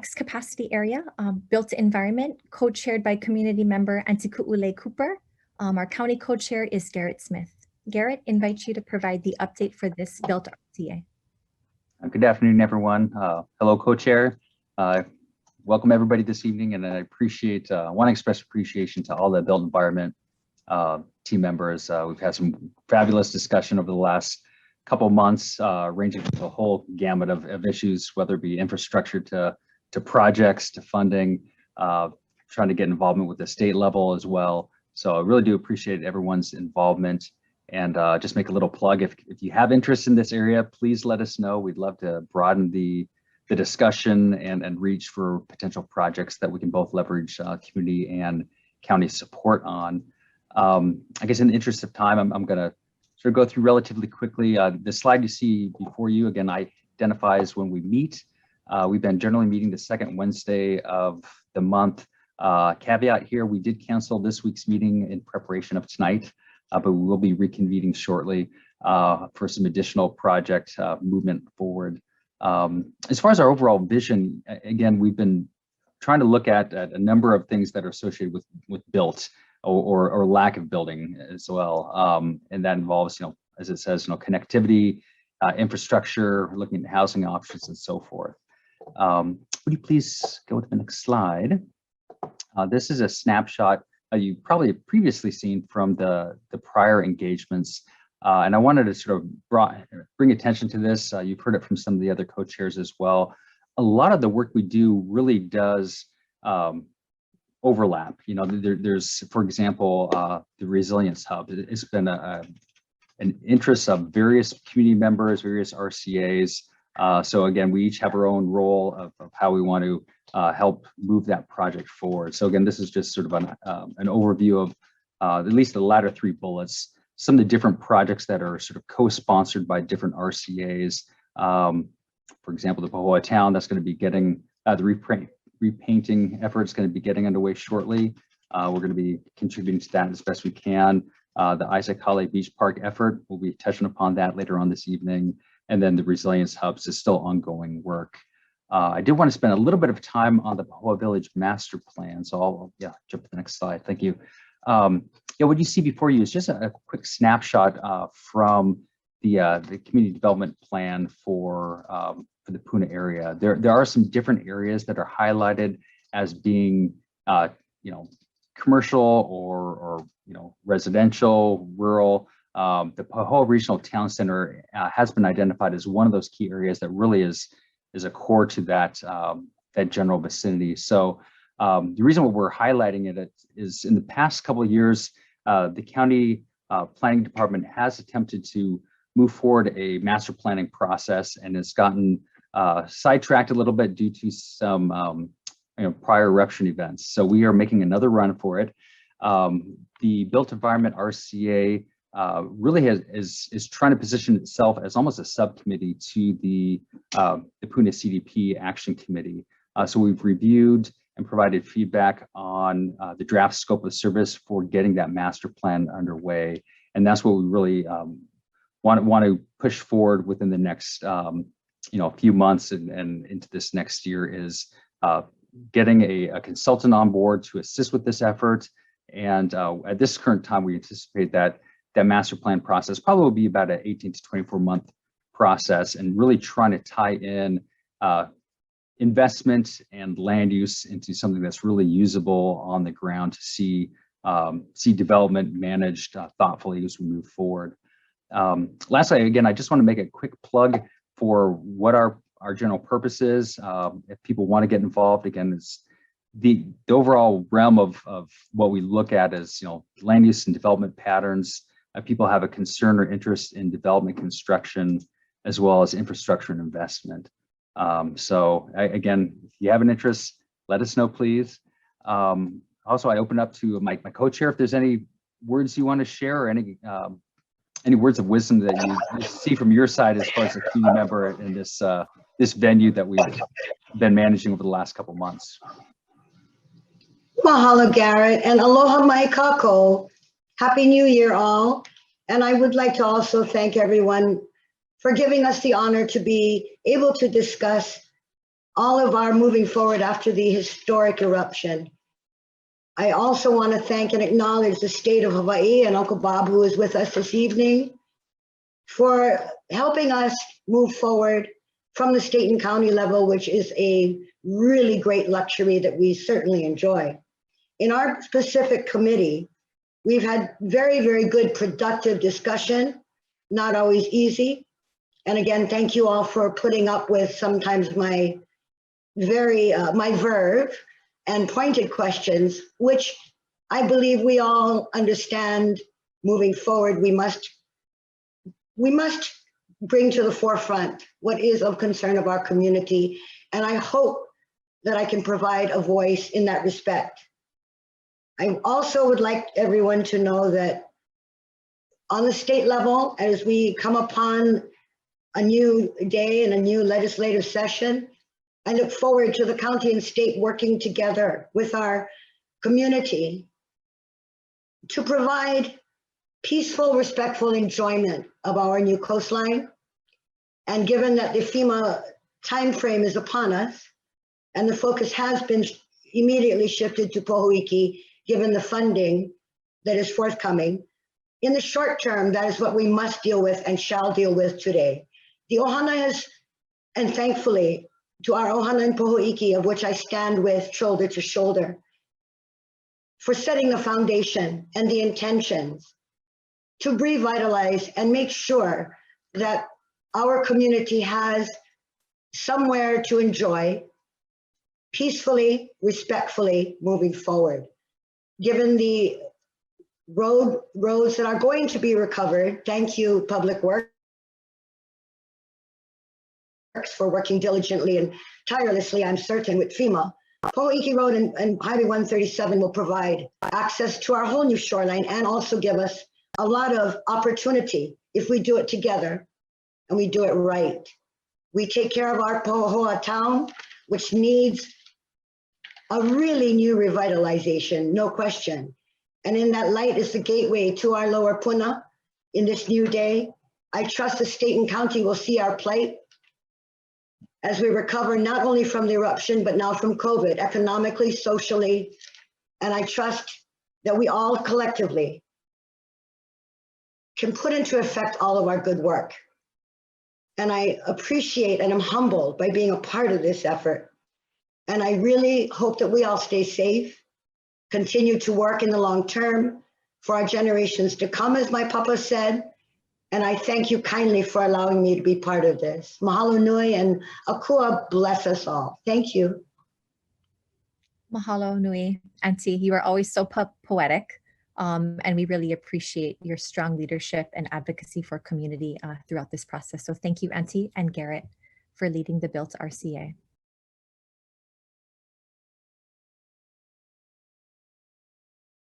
next capacity area, built environment, co-chaired by community member Antiku'ule Cooper. Our county co-chair is Garrett Smith. Garrett invites you to provide the update for this built RCA. Good afternoon, everyone. Hello, co-chair. Welcome everybody this evening, and I want to express appreciation to all the built environment team members. We've had some fabulous discussion over the last couple months, ranging from a whole gamut of issues, whether it be infrastructure to projects to funding, trying to get involvement with the state level as well. So I really do appreciate everyone's involvement, and just make a little plug. If you have interest in this area, please let us know. We'd love to broaden the discussion and reach for potential projects that we can both leverage community and county support on. I guess in the interest of time, I'm going to sort of go through relatively quickly. The slide you see before you, again, identifies when we meet. We've been generally meeting the second Wednesday of the month. Caveat here, we did cancel this week's meeting in preparation of tonight, but we will be reconvening shortly for some additional project movement forward. As far as our overall vision, again, we've been trying to look at a number of things that are associated with built or lack of building as well. And that involves, as it says, connectivity, infrastructure, looking at housing options and so forth. Would you please go to the next slide? This is a snapshot you probably have previously seen from the prior engagements. And I wanted to sort of bring attention to this. You've heard it from some of the other co-chairs as well. A lot of the work we do really does overlap. There's, for example, the Resilience Hub. It's been an interest of various community members, various RCAs. So again, we each have our own role of how we want to help move that project forward. So again, this is just sort of an overview of at least the latter three bullets, some of the different projects that are sort of co-sponsored by different RCAs. For example, the Pahoa Town, that's going to be getting the repainting effort is going to be getting underway shortly. We're going to be contributing to that as best we can. The Isaac Hale Beach Park effort, we'll be touching upon that later on this evening. And then the Resilience Hubs is still ongoing work. I did want to spend a little bit of time on the Pahoa Village Master Plan. So I'll jump to the next slide. Thank you. What you see before you is just a quick snapshot from the community development plan for the Puna area. There are some different areas that are highlighted as being commercial or residential, rural. The Pahoa Regional Town Center has been identified as one of those key areas that really is a core to that general vicinity. So the reason why we're highlighting it is in the past couple of years, the county planning department has attempted to move forward a master planning process, and it's gotten sidetracked a little bit due to some prior eruption events. So we are making another run for it. The Built Environment RCA really is trying to position itself as almost a subcommittee to the Puna CDP Action Committee. So we've reviewed and provided feedback on the draft scope of service for getting that master plan underway, and that's what we really want to push forward within the next few months and into this next year is getting a consultant on board to assist with this effort. And at this current time, we anticipate that master plan process probably will be about an 18 to 24 month process, and really trying to tie in investment and land use into something that's really usable on the ground to see development managed thoughtfully as we move forward. Lastly, again, I just want to make a quick plug for what our general purpose is. If people want to get involved, again, it's the overall realm of what we look at as land use and development patterns. People have a concern or interest in development construction as well as infrastructure and investment. So again, if you have an interest, let us know, please. Also, I open up to my co-chair if there's any words you want to share or any words of wisdom that you see from your side as far as a community member in this venue that we've been managing over the last couple months. Mahalo, Garrett, and aloha mai kako. Happy New Year, all. And I would like to also thank everyone for giving us the honor to be able to discuss all of our moving forward after the historic eruption. I also want to thank and acknowledge the state of Hawaii and Uncle Bob, who is with us this evening, for helping us move forward from the state and county level, which is a really great luxury that we certainly enjoy. In our specific committee, we've had very, very good productive discussion, not always easy. And again, thank you all for putting up with sometimes my my verve and pointed questions, which I believe we all understand moving forward. We must bring to the forefront what is of concern of our community. And I hope that I can provide a voice in that respect. I also would like everyone to know that on the state level, as we come upon a new day and a new legislative session, I look forward to the county and state working together with our community to provide peaceful, respectful enjoyment of our new coastline. And given that the FEMA timeframe is upon us, and the focus has been immediately shifted to Pohoiki, given the funding that is forthcoming, in the short term, that is what we must deal with and shall deal with today. The Ohana has, and thankfully, to our Ohana and Pohoiki, of which I stand with shoulder to shoulder, for setting the foundation and the intentions to revitalize and make sure that our community has somewhere to enjoy peacefully, respectfully moving forward. Given the roads that are going to be recovered, thank you, Public Works, for working diligently and tirelessly, I'm certain, with FEMA. Pohoiki Road and Highway 137 will provide access to our whole new shoreline and also give us a lot of opportunity if we do it together and we do it right. We take care of our Pohoa town, which needs a really new revitalization, no question. And in that light is the gateway to our lower Puna in this new day. I trust the state and county will see our plight as we recover not only from the eruption, but now from COVID, economically, socially. And I trust that we all collectively can put into effect all of our good work. And I appreciate and am humbled by being a part of this effort. And I really hope that we all stay safe, continue to work in the long term for our generations to come, as my papa said. And I thank you kindly for allowing me to be part of this. Mahalo nui, and Akua bless us all. Thank you. Mahalo nui, Auntie. You are always so poetic, and we really appreciate your strong leadership and advocacy for community throughout this process. So thank you, Auntie and Garrett, for leading the Built RCA.